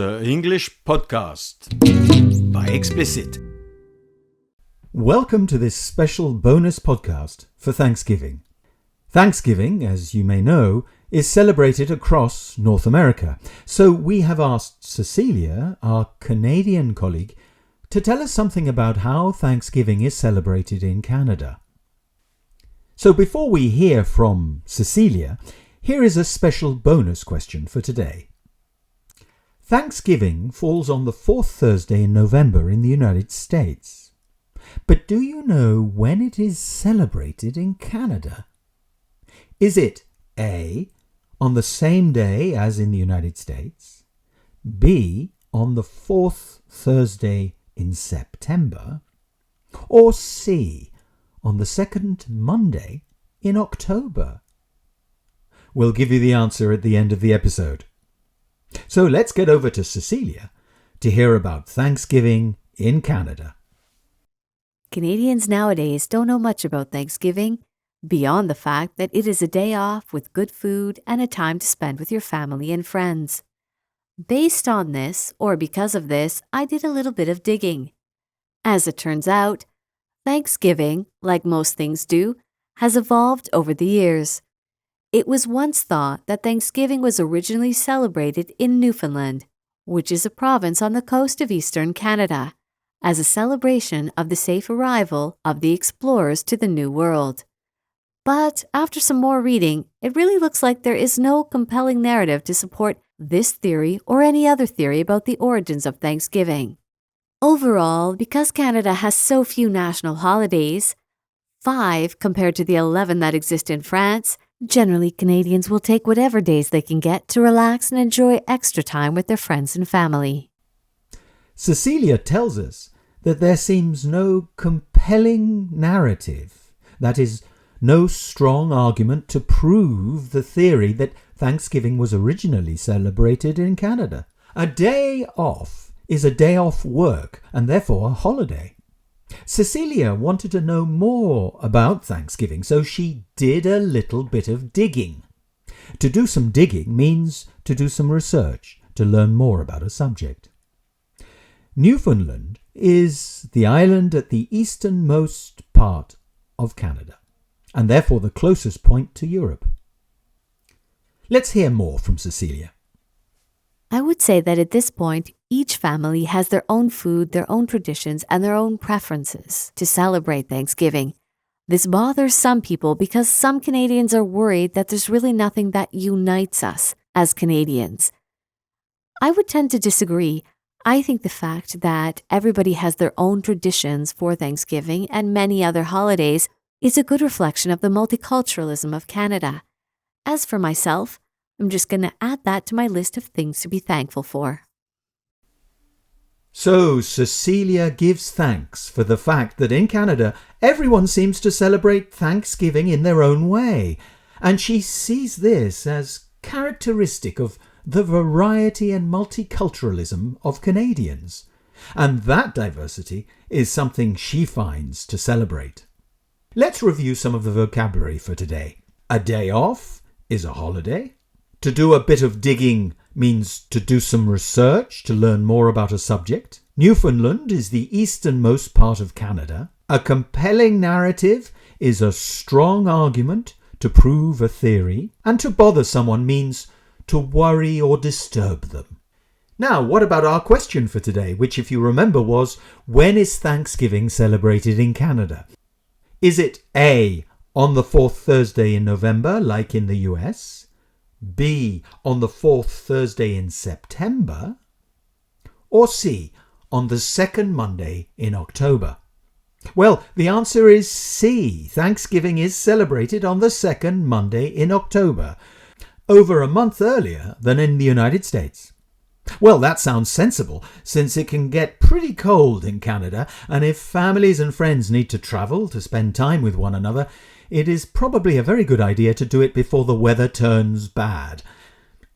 The English Podcast by Explicite. Welcome to this special bonus podcast for Thanksgiving. Thanksgiving, as you may know, is celebrated across North America. So we have asked Cecilia, our Canadian colleague, to tell us something about how Thanksgiving is celebrated in Canada. So before we hear from Cecilia, here is a special bonus question for today. Thanksgiving falls on the fourth Thursday in November in the United States. But do you know when it is celebrated in Canada? Is it A, on the same day as in the United States, B, on the fourth Thursday in September, or C, on the second Monday in October? We'll give you the answer at the end of the episode. So let's get over to Cecilia to hear about Thanksgiving in Canada. Canadians nowadays don't know much about Thanksgiving, beyond the fact that it is a day off with good food and a time to spend with your family and friends. Based on this, or because of this, I did a little bit of digging. As it turns out, Thanksgiving, like most things do, has evolved over the years. It was once thought that Thanksgiving was originally celebrated in Newfoundland, which is a province on the coast of eastern Canada, as a celebration of the safe arrival of the explorers to the New World. But after some more reading, it really looks like there is no compelling narrative to support this theory or any other theory about the origins of Thanksgiving. Overall, because Canada has so few national holidays, 5 compared to the 11 that exist in France, generally Canadians will take whatever days they can get to relax and enjoy extra time with their friends and family. Cecilia tells us that there seems no compelling narrative, that is, no strong argument to prove the theory that Thanksgiving was originally celebrated in Canada. A day off is a day off work and therefore a holiday. Cecilia wanted to know more about Thanksgiving, so she did a little bit of digging. To do some digging means to do some research, to learn more about a subject. Newfoundland is the island at the easternmost part of Canada, and therefore the closest point to Europe. Let's hear more from Cecilia. I would say that at this point, each family has their own food, their own traditions, and their own preferences to celebrate Thanksgiving. This bothers some people because some Canadians are worried that there's really nothing that unites us as Canadians. I would tend to disagree. I think the fact that everybody has their own traditions for Thanksgiving and many other holidays is a good reflection of the multiculturalism of Canada. As for myself, I'm just going to add that to my list of things to be thankful for. So Cecilia gives thanks for the fact that in Canada everyone seems to celebrate Thanksgiving in their own way, and she sees this as characteristic of the variety and multiculturalism of Canadians. And that diversity is something she finds to celebrate. Let's review some of the vocabulary for today. A day off is a holiday. To do a bit of digging means to do some research to learn more about a subject. Newfoundland is the easternmost part of Canada. A compelling narrative is a strong argument to prove a theory. And to bother someone means to worry or disturb them. Now, what about our question for today, which, if you remember, was, when is Thanksgiving celebrated in Canada? Is it A, on the fourth Thursday in November, like in the US? B, on the fourth Thursday in September? Or C, on the second Monday in October? Well, the answer is C. Thanksgiving is celebrated on the second Monday in October, over a month earlier than in the United States. Well, that sounds sensible, since it can get pretty cold in Canada, and if families and friends need to travel to spend time with one another, it is probably a very good idea to do it before the weather turns bad.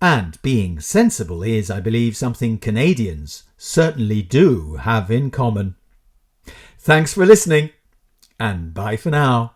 And being sensible is, I believe, something Canadians certainly do have in common. Thanks for listening, and bye for now.